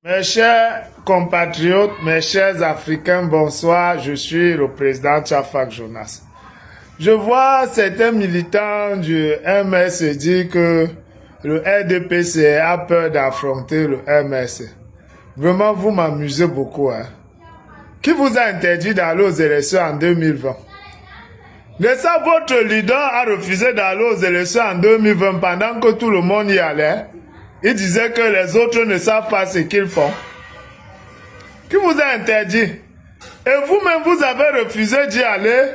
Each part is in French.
Mes chers compatriotes, mes chers Africains, bonsoir, je suis le président Tchafak Jonas. Je vois certains militants du MS dire que le RDPC a peur d'affronter le MS. Vraiment, vous m'amusez beaucoup. Qui vous a interdit d'aller aux élections en 2020? Mais ça, votre leader a refusé d'aller aux élections en 2020 pendant que tout le monde y allait. Il disait que les autres ne savent pas ce qu'ils font. Qui vous a interdit? Et vous-même, vous avez refusé d'y aller.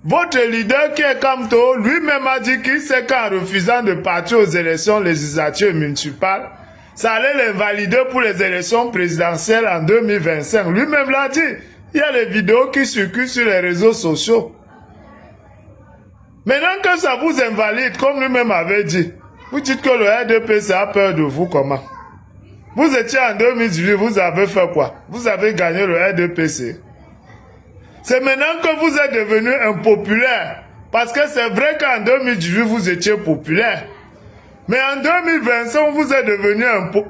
Votre leader qui est Kamto, lui-même a dit qu'il sait qu'en refusant de partir aux élections législatives et municipales, ça allait l'invalider pour les élections présidentielles en 2025. Lui-même l'a dit. Il y a les vidéos qui circulent sur les réseaux sociaux. Maintenant que ça vous invalide, comme lui-même avait dit, vous dites que le RDPC a peur de vous, comment? Vous étiez en 2018, vous avez fait quoi? Vous avez gagné le RDPC. C'est maintenant que vous êtes devenu impopulaire. Parce que c'est vrai qu'en 2018, vous étiez populaire. Mais en 2025, vous êtes devenu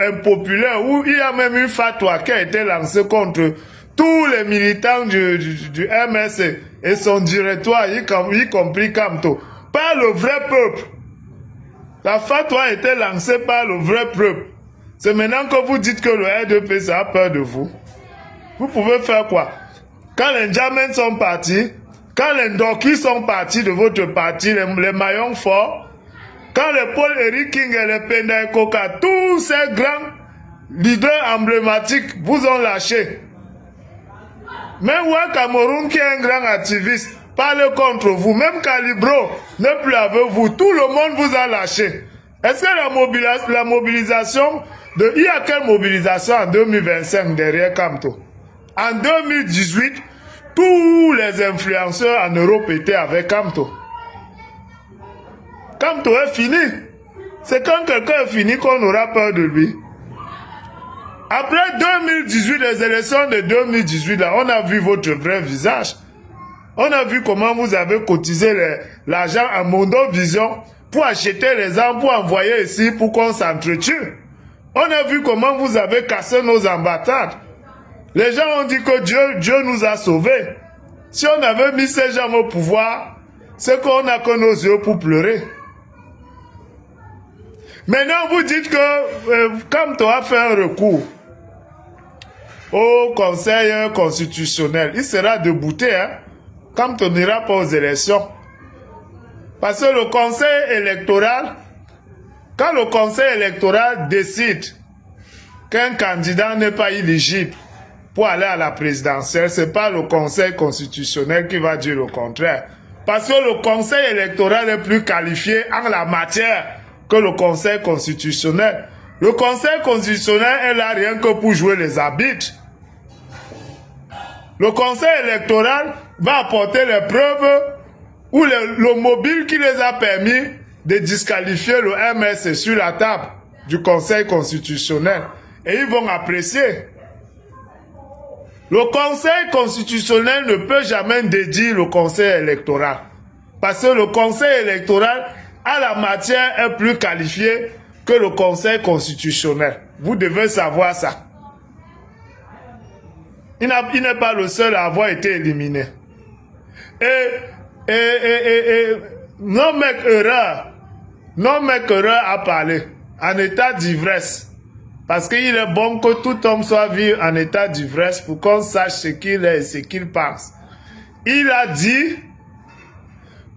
impopulaire, où il y a même une fatwa qui a été lancée contre tous les militants du MS et son directoire, y compris Kamto, par le vrai peuple. La fatwa a été lancée par le vrai peuple. C'est maintenant que vous dites que le RDPC a peur de vous. Vous pouvez faire quoi? Quand les Ndjamen sont partis, quand les Ndoki sont partis de votre parti, les maillons forts, quand les Paul-Éric King et les Penda Koka, tous ces grands leaders emblématiques vous ont lâché. Même Wa Cameroun, qui est un grand activiste, parle contre vous. Même Calibro n'est plus avec vous. Tout le monde vous a lâché. Est-ce que la mobilisation il y a quelle mobilisation en 2025 derrière Kamto? En 2018, tous les influenceurs en Europe étaient avec Kamto. Kamto est fini. C'est quand quelqu'un est fini qu'on aura peur de lui. Après 2018, les élections de 2018, là, on a vu votre vrai visage. On a vu comment vous avez cotisé l'argent à Mondo Vision pour acheter les armes, pour envoyer ici, pour qu'on s'entretue. On a vu comment vous avez cassé nos ambassades. Les gens ont dit que Dieu nous a sauvés. Si on avait mis ces gens au pouvoir, c'est qu'on n'a que nos yeux pour pleurer. Maintenant, vous dites que Kamto a fait un recours au Conseil constitutionnel. Il sera débouté, hein, Kamto n'ira pas aux élections. Parce que le Conseil électoral, quand le Conseil électoral décide qu'un candidat n'est pas éligible pour aller à la présidentielle, ce n'est pas le Conseil constitutionnel qui va dire le contraire. Parce que le Conseil électoral est plus qualifié en la matière que le Conseil constitutionnel. Le Conseil constitutionnel est là rien que pour jouer les arbitres. Le Conseil électoral va apporter les preuves ou le mobile qui les a permis de disqualifier le MS sur la table du Conseil constitutionnel. Et ils vont apprécier. Le Conseil constitutionnel ne peut jamais dédier le Conseil électoral. Parce que le Conseil électoral, à la matière, est plus qualifié que le Conseil constitutionnel. Vous devez savoir ça. Il n'est pas le seul à avoir été éliminé. Non mec erreur a parlé en état d'ivresse. Parce qu'il est bon que tout homme soit vu en état d'ivresse pour qu'on sache ce qu'il est et ce qu'il pense. Il a dit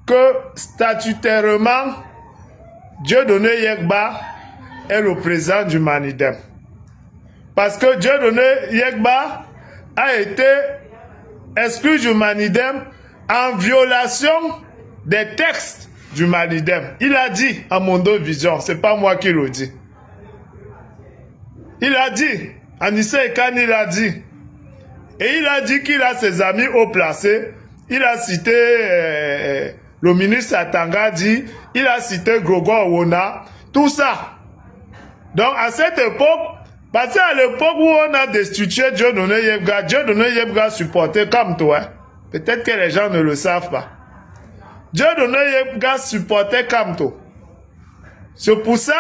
que statutairement, Dieudonné Yekba est le président du Manidem. Parce que Dieudonné Yekba a été exclu du Manidem en violation des textes du Manidem. Il a dit à Mondo Vision, c'est pas moi qui le dis. Il a dit, Anissa Ekane il a dit, et il a dit qu'il a ses amis haut placés. Il a cité le ministre Atanga dit, il a cité Gregor Wona, tout ça. Donc à cette époque, parce qu'à l'époque où on a destitué Dieudonné Yekba supportait Kamto. Peut-être que les gens ne le savent pas. Dieudonné Yekba supportait Kamto. C'est pour ça,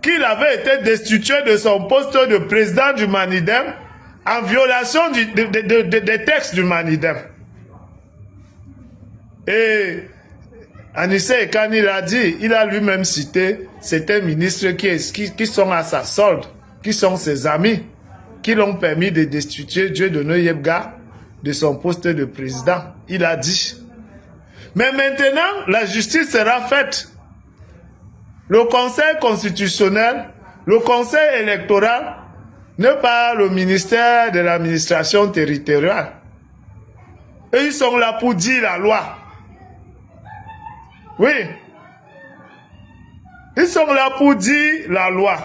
qu'il avait été destitué de son poste de président du Manidem en violation des textes du Manidem. Et Anissé Ekani l'a dit, il a lui-même cité certains ministres qui sont à sa solde, qui sont ses amis, qui l'ont permis de destituer Dieudonné Yebga de son poste de président. Il a dit. Mais maintenant, la justice sera faite. Le Conseil constitutionnel, le Conseil électoral, n'est pas le ministère de l'administration territoriale. Et ils sont là pour dire la loi. Oui. Ils sont là pour dire la loi.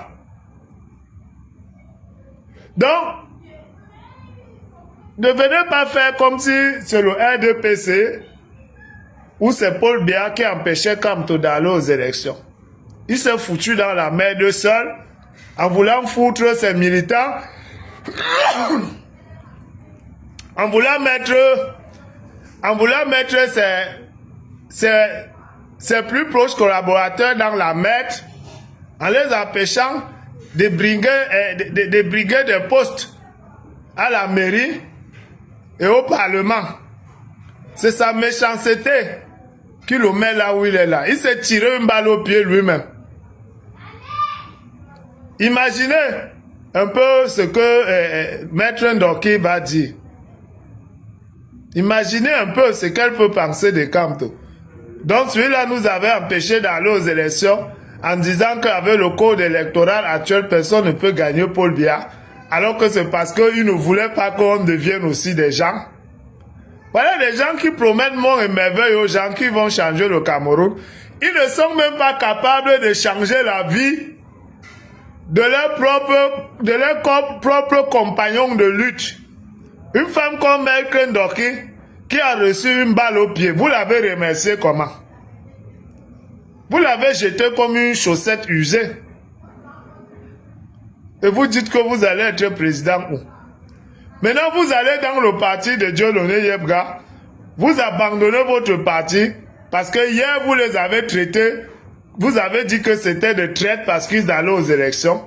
Donc, ne venez pas faire comme si c'est le RDPC ou c'est Paul Biya qui empêchait Kamto d'aller aux élections. Il s'est foutu dans la merde seul en voulant foutre ses militants, en voulant mettre ses plus proches collaborateurs dans la merde, en les empêchant de briguer des postes à la mairie et au Parlement. C'est sa méchanceté qui le met là où il est là. Il s'est tiré une balle au pied lui-même. Imaginez un peu ce que Maître Ndoki va dire. Imaginez un peu ce qu'elle peut penser de Kamto. Donc celui-là nous avait empêché d'aller aux élections en disant qu'avec le code électoral actuel, personne ne peut gagner Paul Biya, alors que c'est parce qu'il ne voulait pas qu'on devienne aussi des gens. Voilà des gens qui promettent mort et merveille aux gens qui vont changer le Cameroun. Ils ne sont même pas capables de changer la vie de leurs propres compagnons de lutte. Une femme comme Maître Ndoki qui a reçu une balle au pied, vous l'avez remercié comment? Vous l'avez jeté comme une chaussette usée. Et vous dites que vous allez être président où? Maintenant, vous allez dans le parti de Dieudonné Yebga, vous abandonnez votre parti parce que hier, vous les avez traités, vous avez dit que c'était des traîtres parce qu'ils allaient aux élections.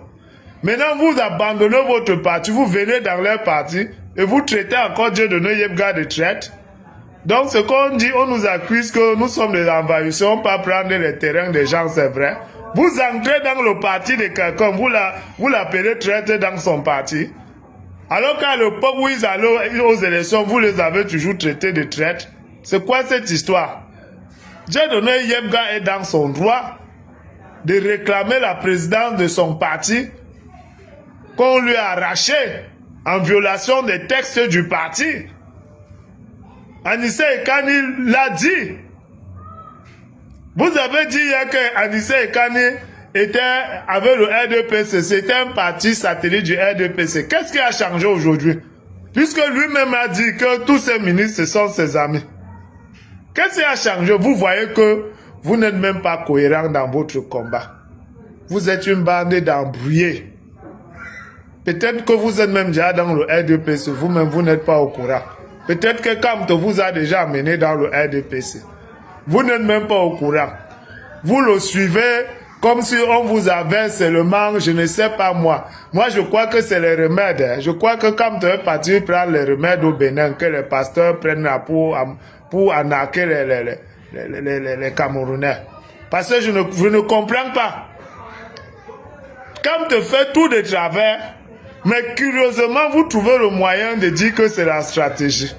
Maintenant, vous abandonnez votre parti, vous venez dans leur parti et vous traitez encore Dieudonné Yebga de traître. Donc, ce qu'on dit, on nous accuse que nous sommes des envahisseurs, pas prendre les terrains des gens, c'est vrai. Vous entrez dans le parti de quelqu'un, vous l'appelez traître dans son parti. Alors qu'à l'époque où ils allaient aux élections, vous les avez toujours traités de traîtres. C'est quoi cette histoire? Dieudonné Yebga est dans son droit de réclamer la présidence de son parti qu'on lui a arraché en violation des textes du parti. Anissé Ekani l'a dit. Vous avez dit hier que Anissé Ekani avait le RDPC, c'était un parti satellite du RDPC. Qu'est-ce qui a changé aujourd'hui? Puisque lui-même a dit que tous ses ministres sont ses amis. Qu'est-ce qui a changé? Vous voyez que vous n'êtes même pas cohérent dans votre combat. Vous êtes une bande d'embrouillés. Peut-être que vous êtes même déjà dans le RDPC, vous-même vous n'êtes pas au courant. Peut-être que Kamto vous a déjà amené dans le RDPC. Vous n'êtes même pas au courant. Vous le suivez comme si on vous avait seulement, je ne sais pas moi. Moi, je crois que c'est les remèdes. Je crois que Kamto est parti prendre les remèdes au Bénin, que les pasteurs prennent pour arnaquer les Camerounais. Parce que je ne comprends pas. Kamto fait tout de travers, mais curieusement, vous trouvez le moyen de dire que c'est la stratégie.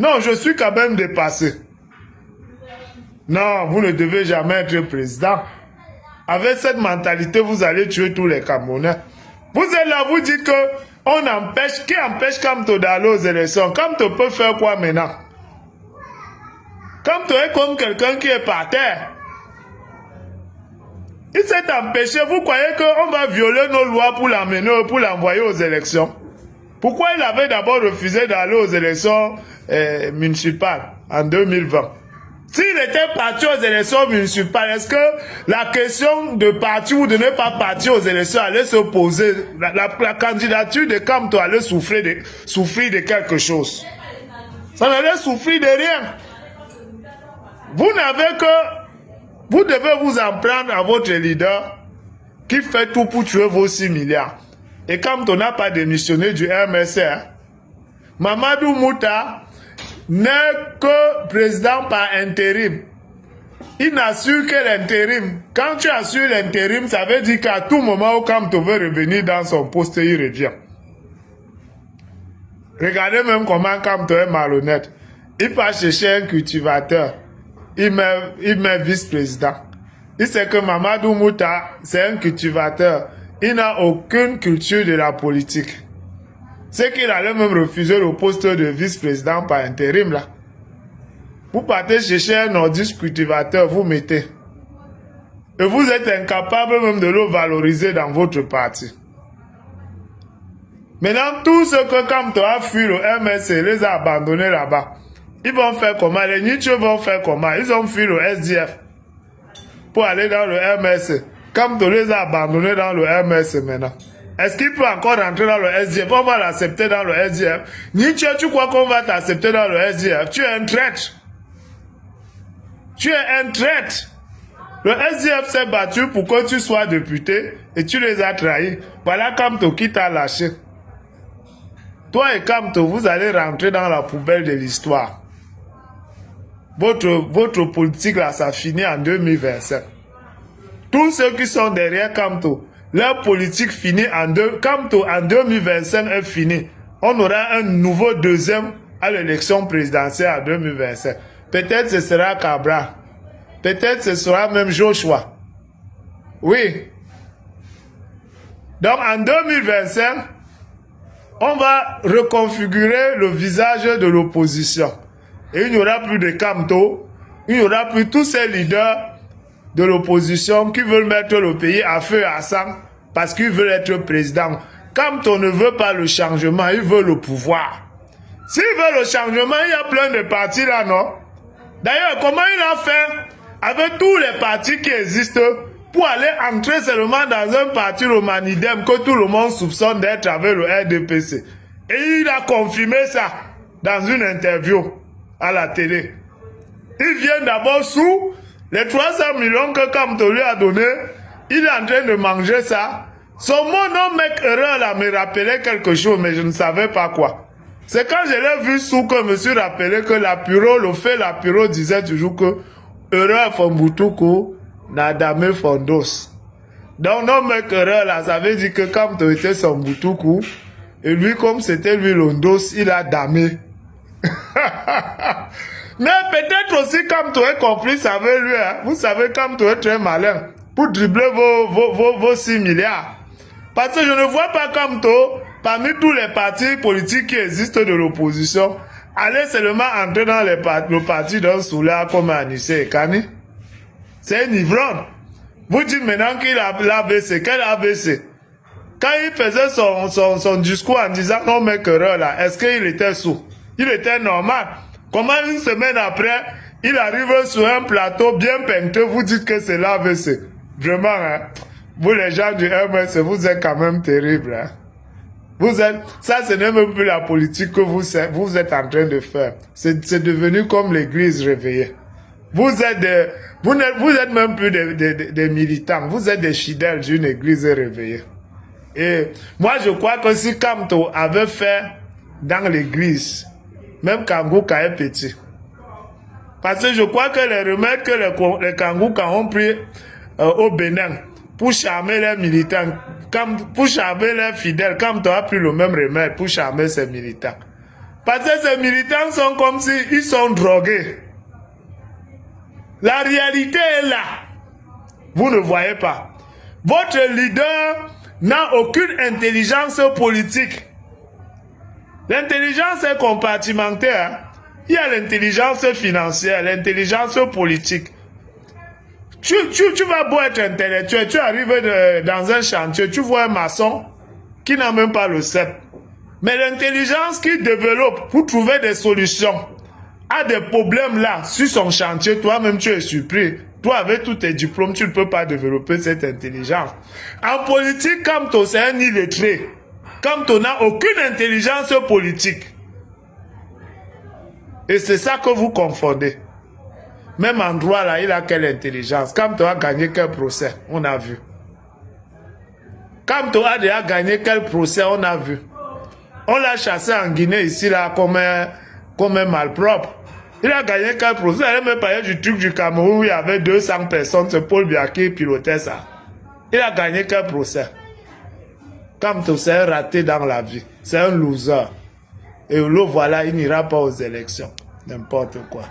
Non, je suis quand même dépassé. Non, vous ne devez jamais être président. Avec cette mentalité, vous allez tuer tous les Camerounais. Vous êtes là, vous dites que on empêche, qui empêche Kamto d'aller aux élections? Kamto peut faire quoi maintenant? Kamto est comme quelqu'un qui est par terre. Il s'est empêché. Vous croyez qu'on va violer nos lois pour l'amener, pour l'envoyer aux élections? Pourquoi il avait d'abord refusé d'aller aux élections municipales en 2020? S'il était parti aux élections municipales, est-ce que la question de partir ou de ne pas partir aux élections allait se poser? La candidature de Kamto allait souffrir de quelque chose. Ça n'allait souffrir de rien. Vous n'avez que Vous devez vous en prendre à votre leader qui fait tout pour tuer vos 6 milliards. Et quand on n'a pas démissionné du MSC, Mamadou Mouta n'est que président par intérim. Il n'assure que l'intérim. Quand tu assures l'intérim, ça veut dire qu'à tout moment où Kamto veut revenir dans son poste, il revient. Regardez même comment Kamto est malhonnête. Il part chercher un cultivateur. Il met vice-président. Il sait que Mamadou Mouta, c'est un cultivateur. Il n'a aucune culture de la politique. C'est qu'il allait même refuser le poste de vice-président par intérim là. Vous partez chercher un nordiste cultivateur, vous mettez. Et vous êtes incapable même de le valoriser dans votre parti. Maintenant, tout ce que Kamto a fui le MSC, les a abandonnés là-bas. Ils vont faire comment? Les Nietzsche vont faire comment? Ils ont fui le SDF pour aller dans le MSC. Kamto les a abandonnés dans le MSC maintenant. Est-ce qu'il peut encore rentrer dans le SDF? On va l'accepter dans le SDF. Nietzsche, tu crois qu'on va t'accepter dans le SDF? Tu es un traître. Tu es un traître. Le SDF s'est battu pour que tu sois député et tu les as trahis. Voilà Kamto qui t'a lâché. Toi et Kamto, vous allez rentrer dans la poubelle de l'histoire. Votre politique là, ça finit en 2027. Tous ceux qui sont derrière Kamto, leur politique finit Kamto en 2025 est fini. On aura un nouveau deuxième à l'élection présidentielle en 2027. Peut-être ce sera Cabral. Peut-être ce sera même Joshua. Oui. Donc en 2025, on va reconfigurer le visage de l'opposition. Et il n'y aura plus de Kamto, il n'y aura plus tous ces leaders de l'opposition qui veulent mettre le pays à feu et à sang parce qu'ils veulent être président. Kamto ne veut pas le changement, il veut le pouvoir. S'il veut le changement, il y a plein de partis là, non? D'ailleurs, comment il a fait avec tous les partis qui existent pour aller entrer seulement dans un parti romanidem que tout le monde soupçonne d'être avec le RDPC? Et il a confirmé ça dans une interview à la télé. Il vient d'abord sous les 300 millions que Kamto lui a donné. Il est en train de manger ça. Son nom mec erreur là me rappelait quelque chose, mais je ne savais pas quoi. C'est quand je l'ai vu sous que je me suis rappelé que l'apuro, le fait l'apuro disait toujours que erreur Fombutuku n'a damé Fondos. Donc non mec erreur là, ça veut dire que Kamto était son Butuku, et lui comme c'était lui l'ondos, il a damé. Mais peut-être aussi Kamto est complice avec lui. Hein. Vous savez, Kamto est très malin pour dribbler vos 6 milliards. Parce que je ne vois pas Kamto, parmi tous les partis politiques qui existent de l'opposition, aller seulement entrer dans le parti d'un soulard comme Anissé et Kani. C'est une ivrogne. Vous dites maintenant qu'il a l'AVC. Quel AVC? Quand il faisait son discours en disant non mais que là, est-ce qu'il était sous? Il était normal. Comment une semaine après, il arrive sur un plateau bien peinteux, vous dites que c'est l'AVC. Vraiment, hein? Vous les gens du MS, vous êtes quand même terribles. Hein? Ça ce n'est même plus la politique que vous êtes en train de faire. C'est devenu comme l'église réveillée. Vous êtes même plus des militants, vous êtes des fidèles d'une église réveillée. Et moi je crois que si Kamto avait fait dans l'église, même Kangouka est petit. Parce que je crois que les remèdes que les Kangouka ont pris au Bénin pour charmer les militants, pour charmer les fidèles, Kamto a pris le même remède pour charmer ses militants. Parce que ces militants sont comme si ils sont drogués. La réalité est là. Vous ne voyez pas. Votre leader n'a aucune intelligence politique. L'intelligence est compartimentaire. Il y a l'intelligence financière, l'intelligence politique. Tu vas beau être intellectuel, tu arrives dans un chantier, tu vois un maçon qui n'a même pas le CEP. Mais l'intelligence qu'il développe pour trouver des solutions à des problèmes là, sur son chantier, toi-même tu es surpris. Toi, avec tous tes diplômes, tu ne peux pas développer cette intelligence. En politique, Kamto, c'est un illettré. Kamto n'a aucune intelligence politique. Et c'est ça que vous confondez. Même endroit là, il a quelle intelligence. Quand tu as gagné quel procès, on a vu. Quand tu as déjà gagné quel procès, on a vu. On l'a chassé en Guinée ici là comme un malpropre. Il a gagné quel procès. Il a même parlé du truc du Cameroun où il y avait 200 personnes. C'est Paul Biya qui pilotait ça. Il a gagné quel procès. Quand tu es raté dans la vie, c'est un loser. Et le voilà, il n'ira pas aux élections. N'importe quoi.